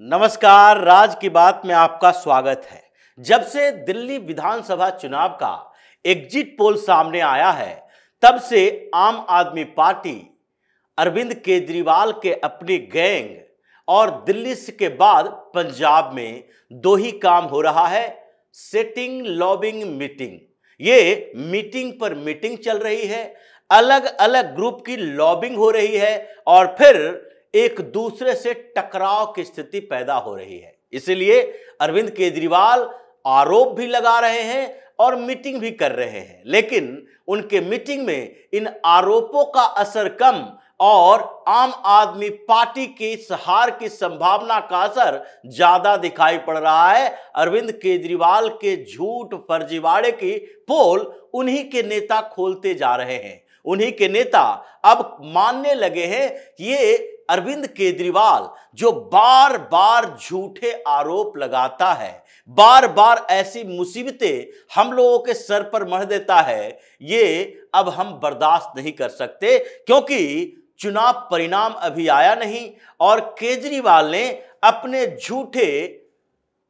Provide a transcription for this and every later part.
नमस्कार, राज की बात में आपका स्वागत है। जब से दिल्ली विधानसभा चुनाव का एग्जिट पोल सामने आया है, तब से आम आदमी पार्टी अरविंद केजरीवाल के अपनी गैंग और दिल्ली के बाद पंजाब में दो ही काम हो रहा है, सेटिंग लॉबिंग मीटिंग। ये मीटिंग पर मीटिंग चल रही है, अलग अलग ग्रुप की लॉबिंग हो रही है और फिर एक दूसरे से टकराव की स्थिति पैदा हो रही है। इसलिए अरविंद केजरीवाल आरोप भी लगा रहे हैं और मीटिंग भी कर रहे हैं, लेकिन उनके मीटिंग में इन आरोपों का असर कम और आम आदमी पार्टी की हार की संभावना का असर ज्यादा दिखाई पड़ रहा है। अरविंद केजरीवाल के झूठ फर्जीवाड़े की पोल उन्हीं के नेता खोलते जा रहे हैं। उन्हीं के नेता अब मानने लगे हैं कि ये अरविंद केजरीवाल जो बार बार झूठे आरोप लगाता है, बार बार ऐसी मुसीबतें हम लोगों के सर पर मढ़ देता है, ये अब हम बर्दाश्त नहीं कर सकते, क्योंकि चुनाव परिणाम अभी आया नहीं और केजरीवाल ने अपने झूठे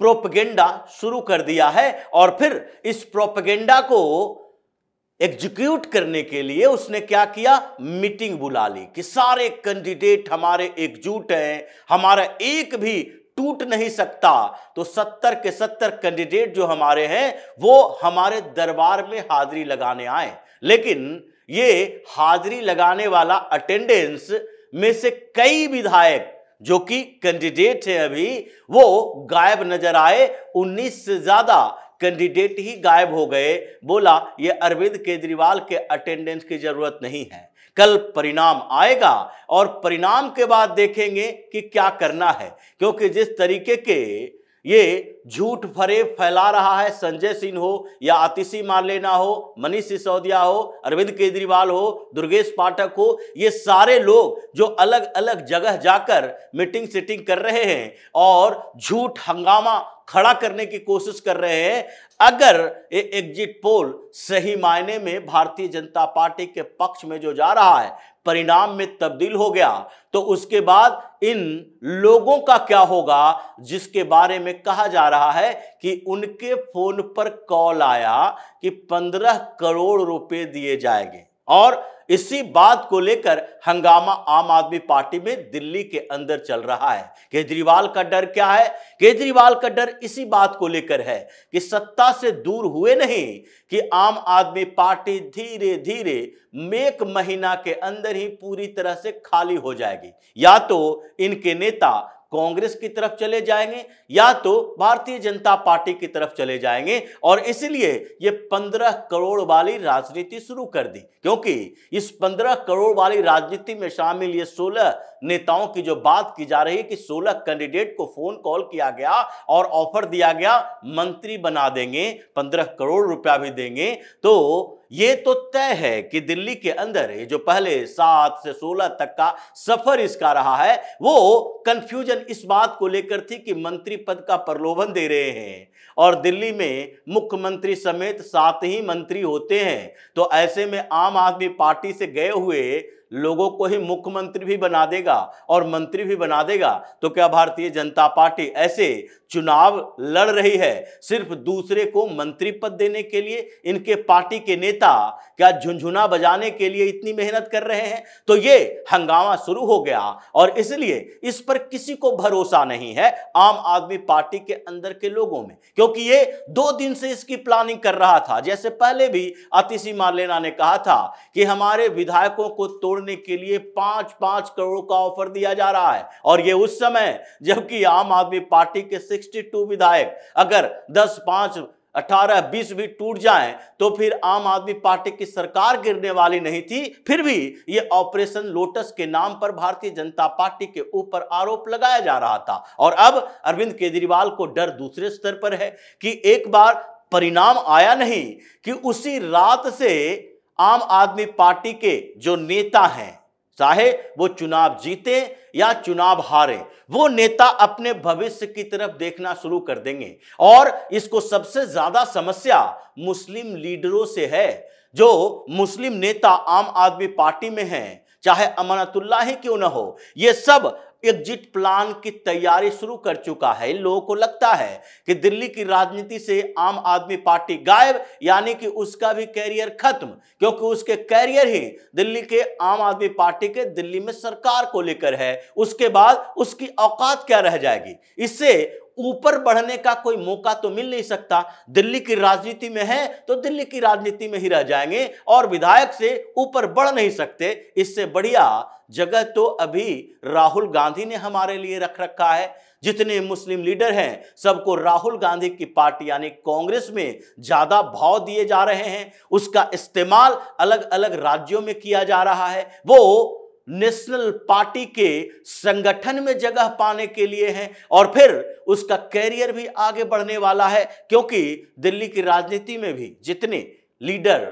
प्रोपेगेंडा शुरू कर दिया है और फिर इस प्रोपेगेंडा को एग्जीक्यूट करने के लिए उसने क्या किया, मीटिंग बुला ली कि सारे कैंडिडेट हमारे एकजुट हैं, हमारा एक भी टूट नहीं सकता। तो 70 के 70 कैंडिडेट जो हमारे हैं वो हमारे दरबार में हाजिरी लगाने आए, लेकिन ये हाजिरी लगाने वाला अटेंडेंस में से कई विधायक जो कि कैंडिडेट है अभी वो गायब नजर आए। 19 से ज्यादा कैंडिडेट ही गायब हो गए। बोला ये अरविंद केजरीवाल के अटेंडेंस की जरूरत नहीं है, कल परिणाम आएगा और परिणाम के बाद देखेंगे कि क्या करना है, क्योंकि जिस तरीके के ये झूठ फरेब फैला रहा है, संजय सिंह हो या आतिशी मार्लेना हो, मनीष सिसोदिया हो, अरविंद केजरीवाल हो, दुर्गेश पाठक हो, ये सारे लोग जो अलग अलग जगह जाकर मीटिंग सीटिंग कर रहे हैं और झूठ हंगामा खड़ा करने की कोशिश कर रहे हैं, अगर ये एग्जिट पोल सही मायने में भारतीय जनता पार्टी के पक्ष में जो जा रहा है परिणाम में तब्दील हो गया, तो उसके बाद इन लोगों का क्या होगा, जिसके बारे में कहा जा रहा है कि उनके फोन पर कॉल आया कि 15 करोड़ रुपए दिए जाएंगे। और इसी बात को लेकर हंगामा आम आदमी पार्टी में दिल्ली के अंदर चल रहा है। केजरीवाल का डर क्या है? केजरीवाल का डर इसी बात को लेकर है कि सत्ता से दूर हुए नहीं कि आम आदमी पार्टी धीरे धीरे एक महीना के अंदर ही पूरी तरह से खाली हो जाएगी। या तो इनके नेता कांग्रेस की तरफ चले जाएंगे या तो भारतीय जनता पार्टी की तरफ चले जाएंगे, और इसलिए ये 15 करोड़ वाली राजनीति शुरू कर दी, क्योंकि इस 15 करोड़ वाली राजनीति में शामिल ये 16 नेताओं की जो बात की जा रही है कि 16 कैंडिडेट को फोन कॉल किया गया और ऑफर दिया गया, मंत्री बना देंगे, 15 करोड़ रुपया भी देंगे। तो ये तो तय है कि दिल्ली के अंदर जो पहले 7 से 16 तक का सफर इसका रहा है, वो कंफ्यूजन इस बात को लेकर थी कि मंत्री पद का प्रलोभन दे रहे हैं और दिल्ली में मुख्यमंत्री समेत 7 ही मंत्री होते हैं, तो ऐसे में आम आदमी पार्टी से गए हुए लोगों को ही मुख्यमंत्री भी बना देगा और मंत्री भी बना देगा। तो क्या भारतीय जनता पार्टी ऐसे चुनाव लड़ रही है सिर्फ दूसरे को मंत्री पद देने के लिए? इनके पार्टी के नेता क्या झुनझुना बजाने के लिए इतनी मेहनत कर रहे हैं? तो ये हंगामा शुरू हो गया और इसलिए इस पर किसी को भरोसा नहीं है आम आदमी पार्टी के अंदर के लोगों में, क्योंकि ये 2 दिन से इसकी प्लानिंग कर रहा था। जैसे पहले भी आतिशी मार्लेना ने कहा था कि हमारे विधायकों को तोड़ने के लिए 5-5 करोड़ का ऑफर दिया जा रहा है, और ये उस समय जबकि आम आदमी पार्टी के 62 विधायक अगर 10, 5, 18, 20 भी टूट जाएं तो फिर आम आदमी पार्टी की सरकार गिरने वाली नहीं थी। फिर भी ये ऑपरेशन लोटस के नाम पर भारतीय जनता पार्टी के ऊपर आरोप लगाया जा रहा था। और अब अरविंद केजरीवाल को डर दूसरे स्तर पर है कि एक बार परिणाम आया नहीं कि उसी रात से आम आदमी पार्टी के जो नेता हैं, चाहे वो चुनाव जीते या चुनाव हारे, वो नेता अपने भविष्य की तरफ देखना शुरू कर देंगे। और इसको सबसे ज्यादा समस्या मुस्लिम लीडरों से है। जो मुस्लिम नेता आम आदमी पार्टी में हैं, चाहे अमानतुल्लाह ही क्यों ना हो, ये सब एग्जिट प्लान की तैयारी शुरू कर चुका है। इन लोगों को लगता है कि दिल्ली की राजनीति से आम आदमी पार्टी गायब, यानी कि उसका भी कैरियर खत्म, क्योंकि उसके कैरियर ही दिल्ली के आम आदमी पार्टी के दिल्ली में सरकार को लेकर है। उसके बाद उसकी औकात क्या रह जाएगी? इससे ऊपर बढ़ने का कोई मौका तो मिल नहीं सकता। दिल्ली की राजनीति में है तो दिल्ली की राजनीति में ही रह जाएंगे और विधायक से ऊपर बढ़ नहीं सकते। इससे बढ़िया जगह तो अभी राहुल गांधी ने हमारे लिए रख रखा है। जितने मुस्लिम लीडर हैं सबको राहुल गांधी की पार्टी यानी कांग्रेस में ज्यादा भाव दिए जा रहे हैं। उसका इस्तेमाल अलग अलग राज्यों में किया जा रहा है। वो नेशनल पार्टी के संगठन में जगह पाने के लिए है और फिर उसका कैरियर भी आगे बढ़ने वाला है, क्योंकि दिल्ली की राजनीति में भी जितने लीडर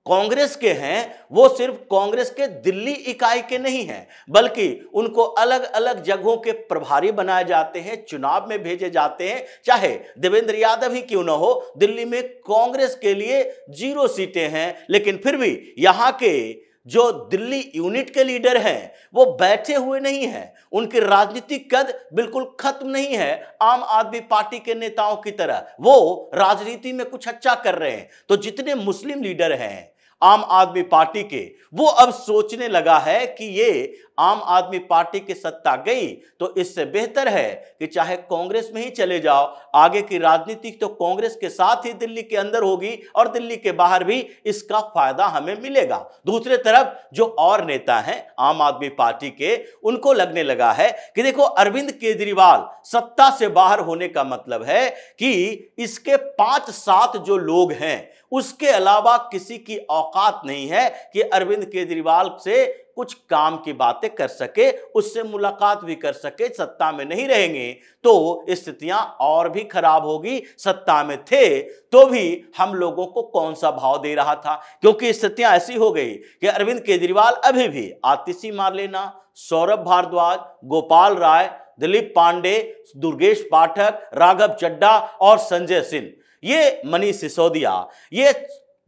कांग्रेस के हैं वो सिर्फ कांग्रेस के दिल्ली इकाई के नहीं हैं, बल्कि उनको अलग अलग जगहों के प्रभारी बनाए जाते हैं, चुनाव में भेजे जाते हैं। चाहे देवेंद्र यादव ही क्यों ना हो, दिल्ली में कांग्रेस के लिए 0 सीटें हैं, लेकिन फिर भी यहां के जो दिल्ली यूनिट के लीडर हैं वो बैठे हुए नहीं हैं। उनकी राजनीतिक कद बिल्कुल खत्म नहीं है आम आदमी पार्टी के नेताओं की तरह। वो राजनीति में कुछ अच्छा कर रहे हैं। तो जितने मुस्लिम लीडर हैं आम आदमी पार्टी के, वो अब सोचने लगा है कि ये आम आदमी पार्टी की सत्ता गई तो इससे बेहतर है कि चाहे कांग्रेस में ही चले जाओ। आगे की राजनीति तो कांग्रेस के साथ ही दिल्ली के अंदर होगी और दिल्ली के बाहर भी इसका फायदा हमें मिलेगा। दूसरे तरफ जो और नेता हैं आम आदमी पार्टी के, उनको लगने लगा है कि देखो अरविंद केजरीवाल सत्ता से बाहर होने का मतलब है कि इसके 5-7 जो लोग हैं उसके अलावा किसी की औकात नहीं है कि अरविंद केजरीवाल से कुछ काम की बातें कर सके, उससे मुलाकात भी कर सके। सत्ता में नहीं रहेंगे तो स्थितियां और भी खराब होगी। सत्ता में थे तो भी हम लोगों को कौन सा भाव दे रहा था, क्योंकि स्थितियां ऐसी हो गई कि अरविंद केजरीवाल अभी भी आतिशी मार्लेना, सौरभ भारद्वाज, गोपाल राय, दिलीप पांडे, दुर्गेश पाठक, राघव चड्ढा और संजय सिंह, ये मनीष सिसोदिया, ये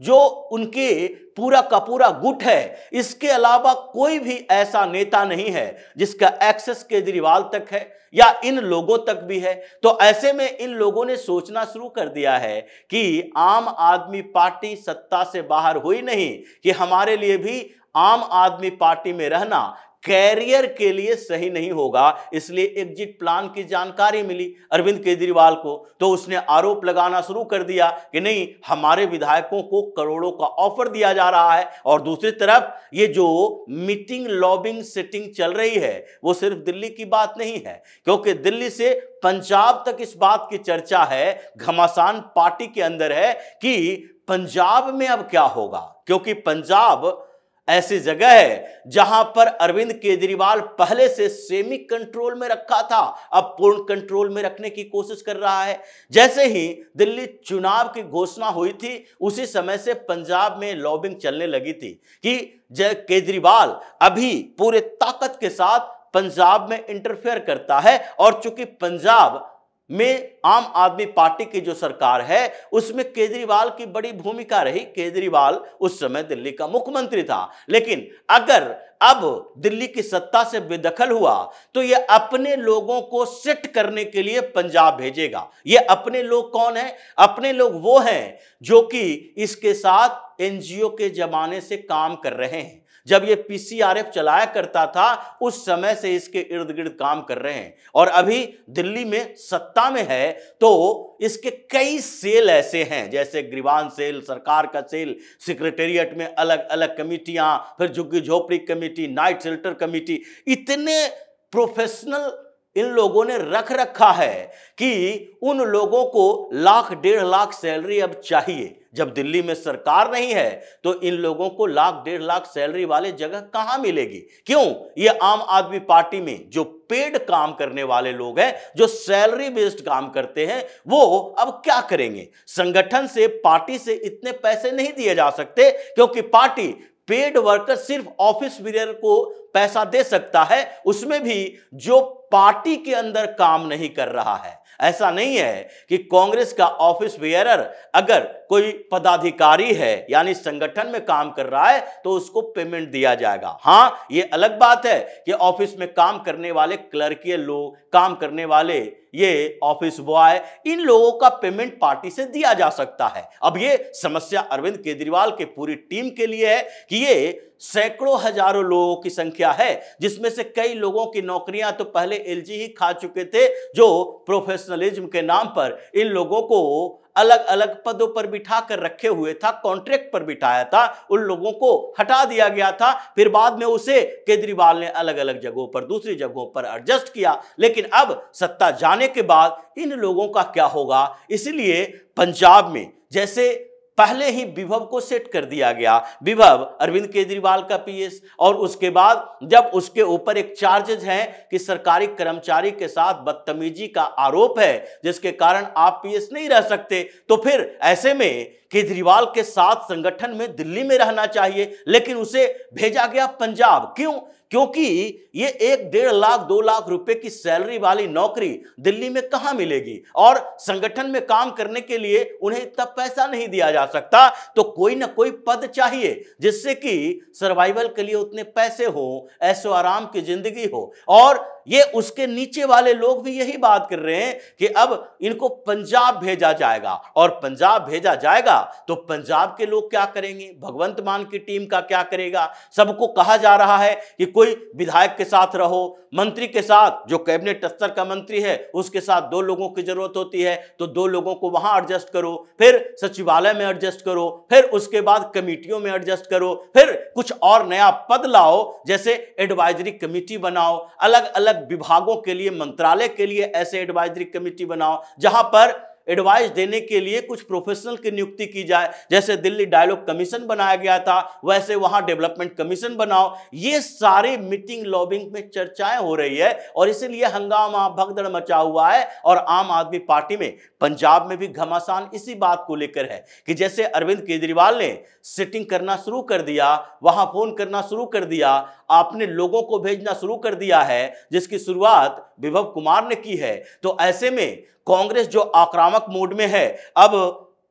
जो उनके पूरा का पूरा गुट है, इसके अलावा कोई भी ऐसा नेता नहीं है जिसका एक्सेस केजरीवाल तक है या इन लोगों तक भी है। तो ऐसे में इन लोगों ने सोचना शुरू कर दिया है कि आम आदमी पार्टी सत्ता से बाहर हुई नहीं कि हमारे लिए भी आम आदमी पार्टी में रहना कैरियर के लिए सही नहीं होगा। इसलिए एग्जिट प्लान की जानकारी मिली अरविंद केजरीवाल को, तो उसने आरोप लगाना शुरू कर दिया कि नहीं, हमारे विधायकों को करोड़ों का ऑफर दिया जा रहा है। और दूसरी तरफ ये जो मीटिंग लॉबिंग सेटिंग चल रही है वो सिर्फ दिल्ली की बात नहीं है, क्योंकि दिल्ली से पंजाब तक इस बात की चर्चा है, घमासान पार्टी के अंदर है कि पंजाब में अब क्या होगा, क्योंकि पंजाब ऐसी जगह है जहां पर अरविंद केजरीवाल पहले से सेमी कंट्रोल में रखा था, अब पूर्ण कंट्रोल में रखने की कोशिश कर रहा है। जैसे ही दिल्ली चुनाव की घोषणा हुई थी उसी समय से पंजाब में लॉबिंग चलने लगी थी कि केजरीवाल अभी पूरे ताकत के साथ पंजाब में इंटरफेयर करता है। और चूंकि पंजाब में आम आदमी पार्टी की जो सरकार है उसमें केजरीवाल की बड़ी भूमिका रही, केजरीवाल उस समय दिल्ली का मुख्यमंत्री था। लेकिन अगर अब दिल्ली की सत्ता से बेदखल हुआ तो यह अपने लोगों को सेट करने के लिए पंजाब भेजेगा। ये अपने लोग कौन है? अपने लोग वो हैं जो कि इसके साथ एनजीओ के जमाने से काम कर रहे हैं। जब ये पीसीआरएफ चलाया करता था उस समय से इसके इर्द गिर्द काम कर रहे हैं और अभी दिल्ली में सत्ता में है तो इसके कई सेल ऐसे हैं, जैसे गृहवान सेल, सरकार का सेल, सेक्रेटेरिएट में अलग अलग कमेटियां, फिर झुग्गी झोपड़ी कमेटी, नाइट शेल्टर कमेटी, इतने प्रोफेशनल इन लोगों ने रख रखा है कि उन लोगों को 1-1.5 लाख सैलरी अब चाहिए। जब दिल्ली में सरकार नहीं है तो इन लोगों को 1-1.5 लाख सैलरी वाले जगह कहां मिलेगी? क्यों? ये आम आदमी पार्टी में जो पेड काम करने वाले लोग हैं, जो सैलरी बेस्ड काम करते हैं, वो अब क्या करेंगे? संगठन से, पार्टी से इतने पैसे नहीं दिए जा सकते, क्योंकि पार्टी पेड वर्कर सिर्फ ऑफिस बियर को पैसा दे सकता है, उसमें भी जो पार्टी के अंदर काम नहीं कर रहा है। ऐसा नहीं है कि कांग्रेस का ऑफिस बेयरर अगर कोई पदाधिकारी है यानी संगठन में काम कर रहा है तो उसको पेमेंट दिया जाएगा। हां, ये अलग बात है कि ऑफिस में काम करने वाले क्लर्कीय लोग, काम करने वाले ये ऑफिस बॉय, इन लोगों का पेमेंट पार्टी से दिया जा सकता है। अब ये समस्या अरविंद केजरीवाल की पूरी टीम के लिए है कि ये सैकड़ों हजारों लोगों की संख्या है, जिसमें से कई लोगों की नौकरियां तो पहले एलजी ही खा चुके थे, जो प्रोफेशनलिज्म के नाम पर इन लोगों को अलग अलग पदों पर बिठा कर रखे हुए था, कॉन्ट्रैक्ट पर बिठाया था, उन लोगों को हटा दिया गया था। फिर बाद में उसे केजरीवाल ने अलग अलग जगहों पर, दूसरी जगहों पर एडजस्ट किया। लेकिन अब सत्ता जाने के बाद इन लोगों का क्या होगा? इसलिए पंजाब में जैसे पहले ही विभव को सेट कर दिया गया, विभव अरविंद केजरीवाल का पीएस, और उसके बाद जब उसके ऊपर एक चार्जेज है कि सरकारी कर्मचारी के साथ बदतमीजी का आरोप है जिसके कारण आप पीएस नहीं रह सकते, तो फिर ऐसे में केजरीवाल के साथ संगठन में दिल्ली में रहना चाहिए, लेकिन उसे भेजा गया पंजाब। क्यों? क्योंकि ये 1-1.5 लाख 2 लाख रुपए की सैलरी वाली नौकरी दिल्ली में कहां मिलेगी, और संगठन में काम करने के लिए उन्हें इतना पैसा नहीं दिया जा सकता, तो कोई ना कोई पद चाहिए जिससे कि सर्वाइवल के लिए उतने पैसे हो, ऐशो आराम की जिंदगी हो। और ये उसके नीचे वाले लोग भी यही बात कर रहे हैं कि अब इनको पंजाब भेजा जाएगा, और पंजाब भेजा जाएगा तो पंजाब के लोग क्या करेंगे? भगवंत मान की टीम का क्या करेगा? सबको कहा जा रहा है कि कोई विधायक के साथ रहो, मंत्री के साथ, जो कैबिनेट स्तर का मंत्री है उसके साथ 2 लोगों की जरूरत होती है, तो 2 लोगों को वहां एडजस्ट करो, फिर सचिवालय में एडजस्ट करो, फिर उसके बाद कमेटियों में एडजस्ट करो, फिर कुछ और नया पद लाओ, जैसे एडवाइजरी कमेटी बनाओ, अलग अलग विभागों के लिए, मंत्रालय के लिए ऐसे एडवाइजरी कमेटी बनाओ जहां पर एडवाइस देने के लिए कुछ प्रोफेशनल की नियुक्ति की जाए। जैसे दिल्ली डायलॉग कमीशन बनाया गया था, वैसे वहां डेवलपमेंट कमीशन बनाओ। ये सारे मीटिंग लॉबिंग में चर्चाएं हो रही है, और इसीलिए हंगामा भगदड़ मचा हुआ है। और आम आदमी पार्टी में पंजाब में भी घमासान इसी बात को लेकर है कि जैसे अरविंद केजरीवाल ने सिटिंग करना शुरू कर दिया, वहां फोन करना शुरू कर दिया, आपने लोगों को भेजना शुरू कर दिया है, जिसकी शुरुआत विभव कुमार ने की है, तो ऐसे में कांग्रेस जो आक्रामक मोड में है, अब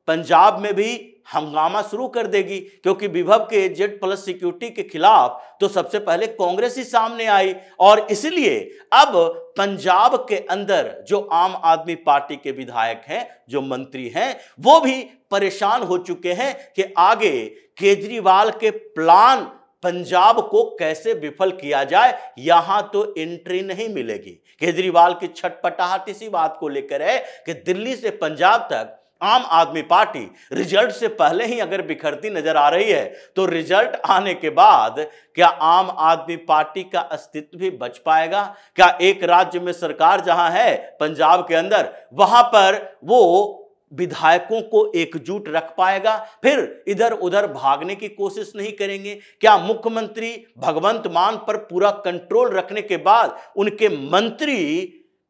पंजाब में भी हंगामा शुरू कर देगी, क्योंकि विभव के Z+ सिक्योरिटी के खिलाफ तो सबसे पहले कांग्रेस ही सामने आई। और इसलिए अब पंजाब के अंदर जो आम आदमी पार्टी के विधायक हैं, जो मंत्री हैं, वो भी परेशान हो चुके हैं कि आगे केजरीवाल के प्लान पंजाब को कैसे विफल किया जाए। यहां तो एंट्री नहीं मिलेगी। केजरीवाल की छटपटाहट इसी बात को लेकर है कि दिल्ली से पंजाब तक आम आदमी पार्टी रिजल्ट से पहले ही अगर बिखरती नजर आ रही है, तो रिजल्ट आने के बाद क्या आम आदमी पार्टी का अस्तित्व भी बच पाएगा? क्या एक राज्य में सरकार जहां है पंजाब के अंदर, वहां पर वो विधायकों को एकजुट रख पाएगा? फिर इधर उधर भागने की कोशिश नहीं करेंगे? क्या मुख्यमंत्री भगवंत मान पर पूरा कंट्रोल रखने के बाद उनके मंत्री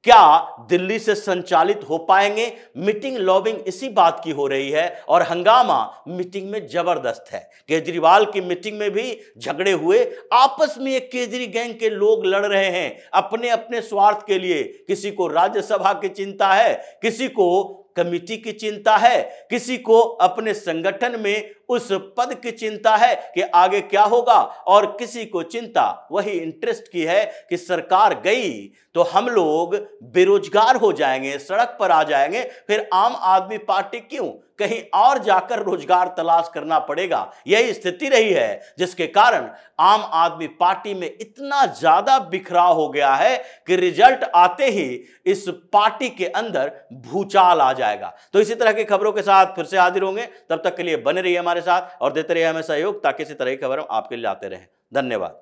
क्या दिल्ली से संचालित हो पाएंगे? मीटिंग लॉबिंग इसी बात की हो रही है, और हंगामा मीटिंग में जबरदस्त है। केजरीवाल की मीटिंग में भी झगड़े हुए, आपस में एक केजरी गैंग के लोग लड़ रहे हैं अपने अपने स्वार्थ के लिए। किसी को राज्यसभा की चिंता है, किसी को कमेटी की चिंता है, किसी को अपने संगठन में उस पद की चिंता है कि आगे क्या होगा, और किसी को चिंता वही इंटरेस्ट की है कि सरकार गई तो हम लोग बेरोजगार हो जाएंगे, सड़क पर आ जाएंगे, फिर आम आदमी पार्टी क्यों, कहीं और जाकर रोजगार तलाश करना पड़ेगा। यही स्थिति रही है जिसके कारण आम आदमी पार्टी में इतना ज्यादा बिखराव हो गया है कि रिजल्ट आते ही इस पार्टी के अंदर भूचाल आ जाएगा। तो इसी तरह की खबरों के साथ फिर से हाजिर होंगे, तब तक के लिए बने रहिए हमारे साथ और देते रहिए हमें सहयोग, ताकि इसी तरह की खबर हम आपके लिए लाते रहें। धन्यवाद।